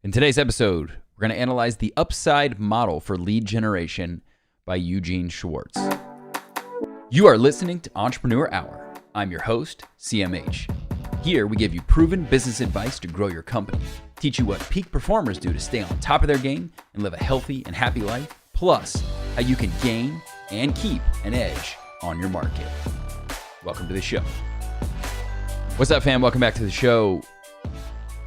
In today's episode, we're going to analyze the UPSYD model for lead generation by Eugene Schwartz. You are listening to Entrepreneur Hour. I'm your host, CMH. Here, we give you proven business advice to grow your company, teach you what peak performers do to stay on top of their game and live a healthy and happy life, plus how you can gain and keep an edge on your market. Welcome to the show. What's up, fam? Welcome back to the show.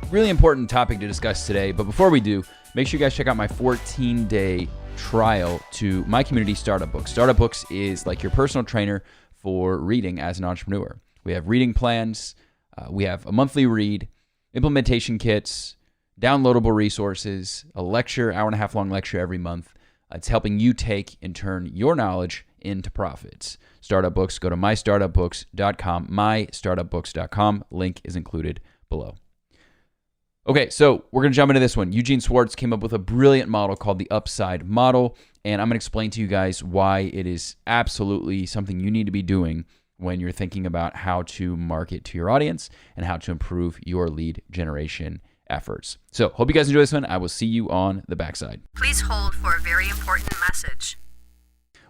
Really important topic to discuss today, but before we do, make sure you guys check out my 14-day trial to my community, Startup Books. Startup Books is like your personal trainer for reading as an entrepreneur. We have reading plans, we have a monthly read, implementation kits, downloadable resources, a lecture, hour-and-a-half long lecture every month. It's helping you take and turn your knowledge into profits. Startup Books, go to mystartupbooks.com, mystartupbooks.com. Link is included below. Okay, so we're going to jump into this one. Eugene Schwartz came up with a brilliant model called the UPSYD model, and I'm going to explain to you guys why it is absolutely something you need to be doing when you're thinking about how to market to your audience and how to improve your lead generation efforts. So, hope you guys enjoy this one. I will see you on the backside. Please hold for a very important message.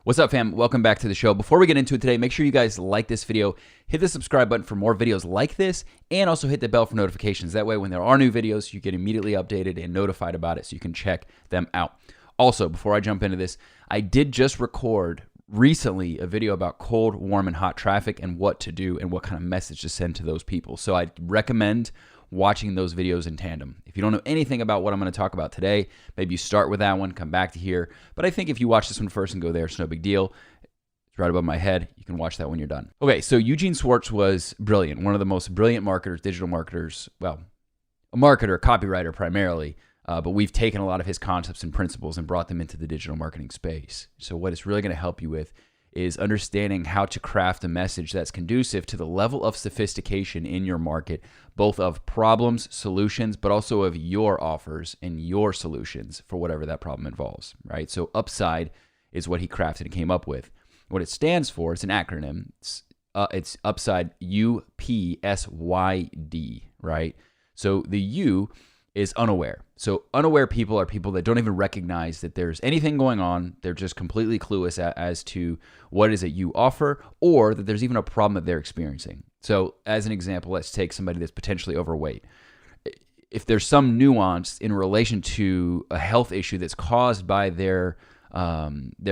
What's up, fam? Welcome back to the show. Before we get into it today, make sure you guys like this video, hit the subscribe button for more videos like this, and also hit the bell for notifications. That way, when there are new videos, you get immediately updated and notified about it so you can check them out. Also, before I jump into this, I did just record recently a video about cold, warm, and hot traffic and what to do and what kind of message to send to those people. So I'd recommend watching those videos in tandem. If you don't know anything about what I'm going to talk about today, maybe you start with that one, come back to here. But I think if you watch this one first and go there, it's no big deal. It's right above my head. You can watch that when you're done. Okay, so Eugene Schwartz was brilliant. One of the most brilliant marketers, digital marketers. Well, a marketer, copywriter primarily. But we've taken a lot of his concepts and principles and brought them into the digital marketing space. So what it's really going to help you with is understanding how to craft a message that's conducive to the level of sophistication in your market, both of problems, solutions, but also of your offers and your solutions for whatever that problem involves, right? So UPSYD is what he crafted and came up with. What it stands for, it's an acronym. It's UPSYD, UPSYD, right? So the U is unaware. So unaware people are people that don't even recognize that there's anything going on. They're just completely clueless as to what it is that you offer or that there's even a problem that they're experiencing. So as an example, let's take somebody that's potentially overweight. If there's some nuance in relation to a health issue that's caused by their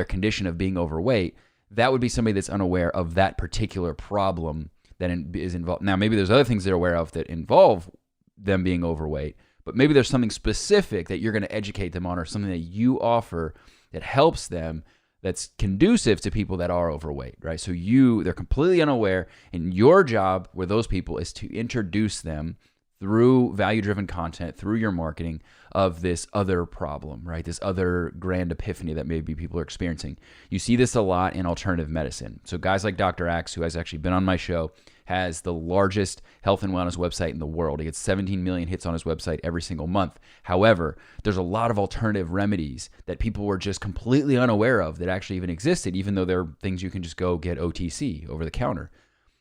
condition of being overweight, that would be somebody that's unaware of that particular problem that is involved. Now, maybe there's other things they're aware of that involve them being overweight, but maybe there's something specific that you're going to educate them on or something that you offer that helps them that's conducive to people that are overweight, right? So they're completely unaware, and your job with those people is to introduce them through value-driven content, through your marketing of this other problem, right? This other grand epiphany that maybe people are experiencing. You see this a lot in alternative medicine. So guys like Dr. Axe, who has actually been on my show, has the largest health and wellness website in the world. He gets 17 million hits on his website every single month. However, there's a lot of alternative remedies that people were just completely unaware of that actually even existed, even though they're things you can just go get OTC, over the counter.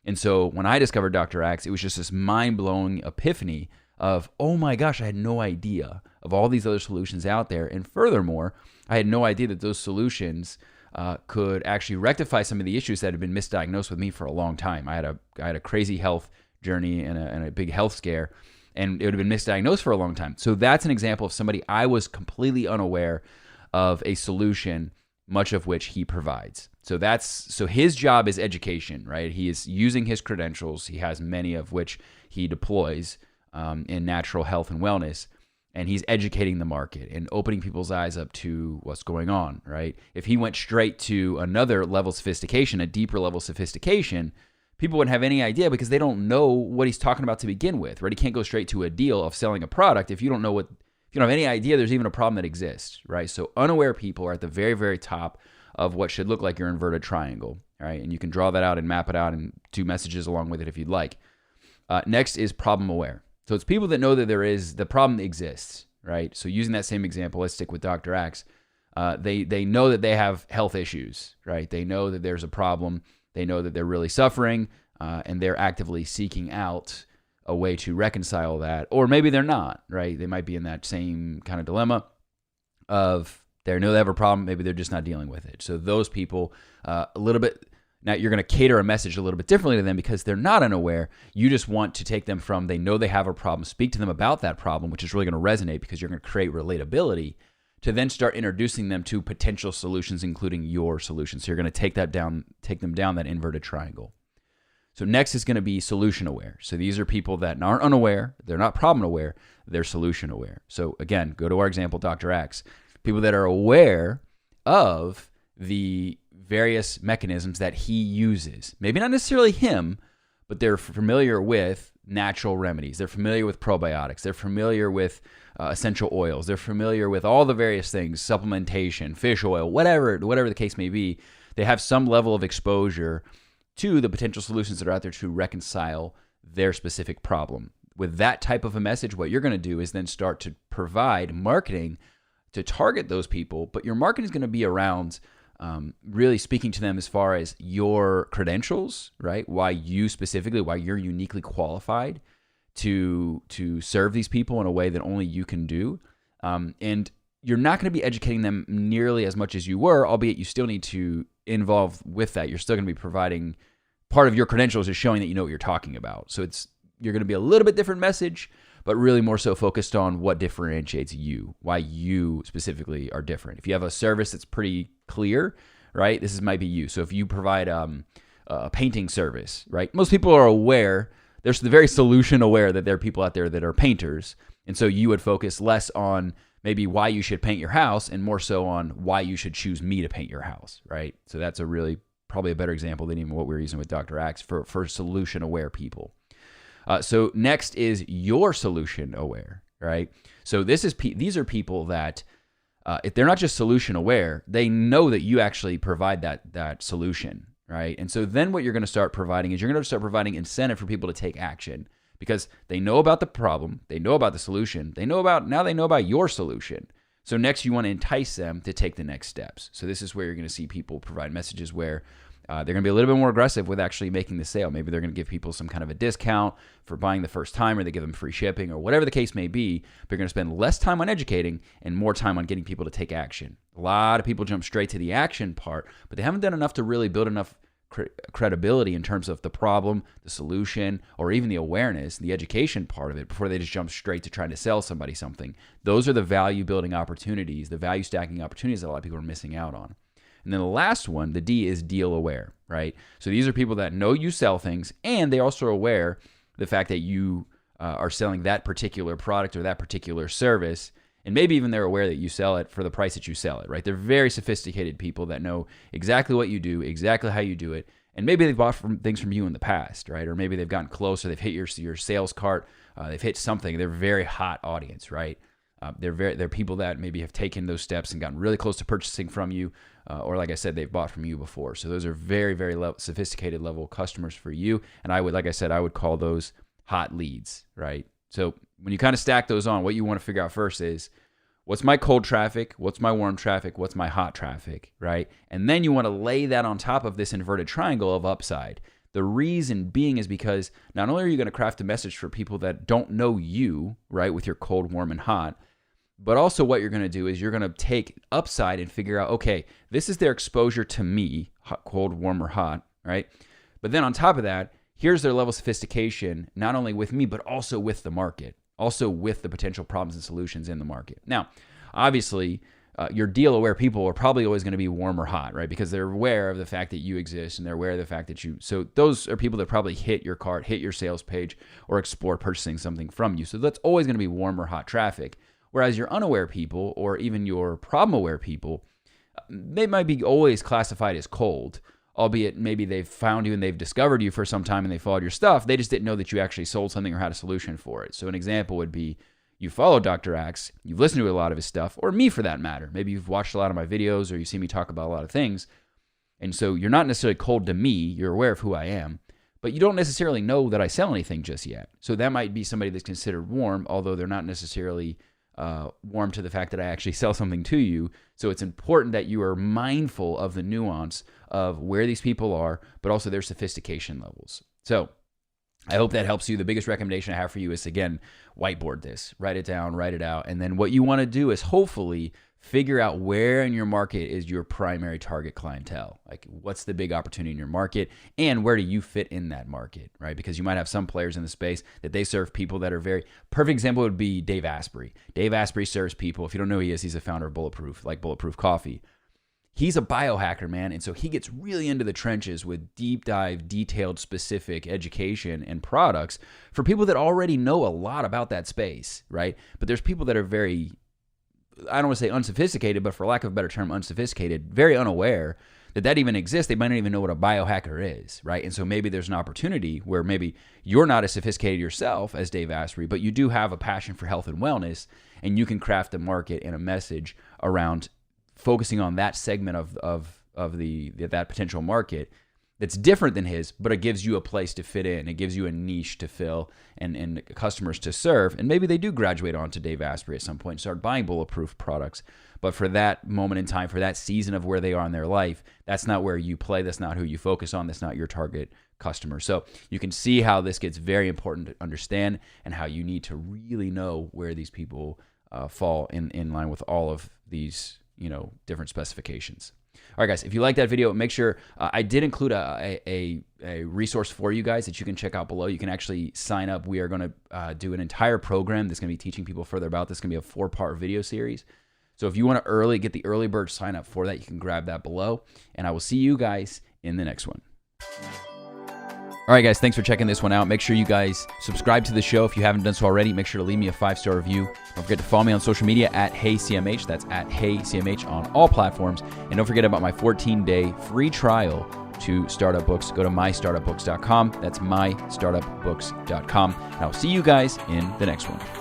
And so when I discovered Dr. Axe, it was just this mind-blowing epiphany of, oh my gosh, I had no idea of all these other solutions out there. And furthermore, I had no idea that those solutions could actually rectify some of the issues that had been misdiagnosed with me for a long time. I had a crazy health journey and a big health scare, and it would have been misdiagnosed for a long time. So that's an example of somebody I was completely unaware of a solution, much of which he provides. So his job is education, right? He is using his credentials. He has many of which he deploys in natural health and wellness. And he's educating the market and opening people's eyes up to what's going on, right? If he went straight to another level of sophistication, a deeper level of sophistication, people wouldn't have any idea because they don't know what he's talking about to begin with, right? He can't go straight to a deal of selling a product if you don't have any idea there's even a problem that exists, right? So unaware people are at the very, very top of what should look like your inverted triangle, right? And you can draw that out and map it out and do messages along with it if you'd like. Next is problem aware. So it's people that know that the problem exists, right? So using that same example, let's stick with Dr. Axe. They know that they have health issues, right? They know that there's a problem. They know that they're really suffering, and they're actively seeking out a way to reconcile that. Or maybe they're not, right? They might be in that same kind of dilemma of they know they have a problem, maybe they're just not dealing with it. So those people, a little bit, now you're going to cater a message a little bit differently to them because they're not unaware. You just want to take them from they know they have a problem, speak to them about that problem, which is really going to resonate because you're going to create relatability, to then start introducing them to potential solutions, including your solution. So you're going to take them down that inverted triangle. So next is going to be solution aware. So these are people that aren't unaware, they're not problem aware, they're solution aware. So again, go to our example, Dr. X. People that are aware of the various mechanisms that he uses. Maybe not necessarily him, but they're familiar with natural remedies. They're familiar with probiotics. They're familiar with essential oils. They're familiar with all the various things, supplementation, fish oil, whatever the case may be. They have some level of exposure to the potential solutions that are out there to reconcile their specific problem. With that type of a message, what you're going to do is then start to provide marketing to target those people, but your marketing is going to be around really speaking to them as far as your credentials, right? Why you're uniquely qualified to serve these people in a way that only you can do. And you're not going to be educating them nearly as much as you were, albeit you still need to involve with that. You're still going to be providing part of your credentials is showing that you know what you're talking about. So you're going to be a little bit different message, but really more so focused on what differentiates you, why you specifically are different. If you have a service that's pretty clear, right, might be you. So if you provide a painting service, right, most people are aware, they're very solution aware that there are people out there that are painters. And so you would focus less on maybe why you should paint your house and more so on why you should choose me to paint your house, right? So that's probably a better example than even what we're using with Dr. Axe for solution aware people. So next is your solution aware, right? So these are people that if they're not just solution aware, they know that you actually provide that solution, right? And so then what you're going to start providing is you're going to start providing incentive for people to take action because they know about the problem, they know about the solution, they know about your solution. So next you want to entice them to take the next steps. So this is where you're going to see people provide messages where they're going to be a little bit more aggressive with actually making the sale. Maybe they're going to give people some kind of a discount for buying the first time, or they give them free shipping, or whatever the case may be. But you're going to spend less time on educating and more time on getting people to take action. A lot of people jump straight to the action part, but they haven't done enough to really build enough credibility in terms of the problem, the solution, or even the awareness, the education part of it before they just jump straight to trying to sell somebody something. Those are the value building opportunities, the value stacking opportunities that a lot of people are missing out on. And then the last one, the D, is deal aware, right? So these are people that know you sell things, and they also are aware the fact that you are selling that particular product or that particular service, and maybe even they're aware that you sell it for the price that you sell it, right? They're very sophisticated people that know exactly what you do, exactly how you do it, and maybe they've bought things from you in the past, right? Or maybe they've gotten close, or they've hit your sales cart, they've hit something. They're a very hot audience, right? They're people that maybe have taken those steps and gotten really close to purchasing from you, or like I said, they've bought from you before. So those are very, very sophisticated level customers for you. And I would call those hot leads, right? So when you kind of stack those on, what you want to figure out first is what's my cold traffic, what's my warm traffic, what's my hot traffic, right? And then you want to lay that on top of this inverted triangle of upside. The reason being is because not only are you going to craft a message for people that don't know you, right, with your cold, warm, and hot, but also what you're going to do is you're going to take upside and figure out, okay, this is their exposure to me, hot, cold, warm, or hot, right? But then on top of that, here's their level of sophistication, not only with me, but also with the market, also with the potential problems and solutions in the market. Now, obviously, your deal-aware people are probably always going to be warm or hot, right? Because they're aware of the fact that you exist, and they're aware of the fact that so those are people that probably hit your cart, hit your sales page, or explore purchasing something from you. So that's always going to be warm or hot traffic. Whereas your unaware people, or even your problem-aware people, they might be always classified as cold, albeit maybe they've found you and they've discovered you for some time and they followed your stuff. They just didn't know that you actually sold something or had a solution for it. So an example would be you follow Dr. Axe, you've listened to a lot of his stuff, or me for that matter. Maybe you've watched a lot of my videos, or you see me talk about a lot of things. And so you're not necessarily cold to me, you're aware of who I am, but you don't necessarily know that I sell anything just yet. So that might be somebody that's considered warm, although they're not necessarily warm to the fact that I actually sell something to you. So it's important that you are mindful of the nuance of where these people are, but also their sophistication levels. So I hope that helps you. The biggest recommendation I have for you is, again, whiteboard this, write it down, write it out. And then what you want to do is hopefully figure out where in your market is your primary target clientele. Like, what's the big opportunity in your market, and where do you fit in that market, right? Because you might have some players in the space that they serve people that are very, perfect example would be Dave Asprey. Dave Asprey serves people, if you don't know who he is, he's a founder of Bulletproof, like Bulletproof Coffee. He's a biohacker, man, and so he gets really into the trenches with deep dive, detailed, specific education and products for people that already know a lot about that space, right? But there's people that are very, I don't want to say unsophisticated, but for lack of a better term, unsophisticated, very unaware that even exists. They might not even know what a biohacker is, right? And so maybe there's an opportunity where maybe you're not as sophisticated yourself as Dave Asprey, but you do have a passion for health and wellness, and you can craft a market and a message around focusing on that segment of that potential market that's different than his, but it gives you a place to fit in. It gives you a niche to fill and customers to serve. And maybe they do graduate on to Dave Asprey at some point and start buying Bulletproof products. But for that moment in time, for that season of where they are in their life, that's not where you play. That's not who you focus on. That's not your target customer. So you can see how this gets very important to understand, and how you need to really know where these people fall in line with all of these, different specifications. All right, guys, if you like that video, make sure I did include a resource for you guys that you can check out below. You can actually sign up. We are going to do an entire program that's going to be teaching people further about this. It's going to be a 4-part video series. So if you want to get the early bird sign up for that, you can grab that below. And I will see you guys in the next one. All right, guys, thanks for checking this one out. Make sure you guys subscribe to the show if you haven't done so already. Make sure to leave me a 5-star review. Don't forget to follow me on social media at HeyCMH. That's at HeyCMH on all platforms. And don't forget about my 14-day free trial to Startup Books. Go to mystartupbooks.com. That's mystartupbooks.com. And I'll see you guys in the next one.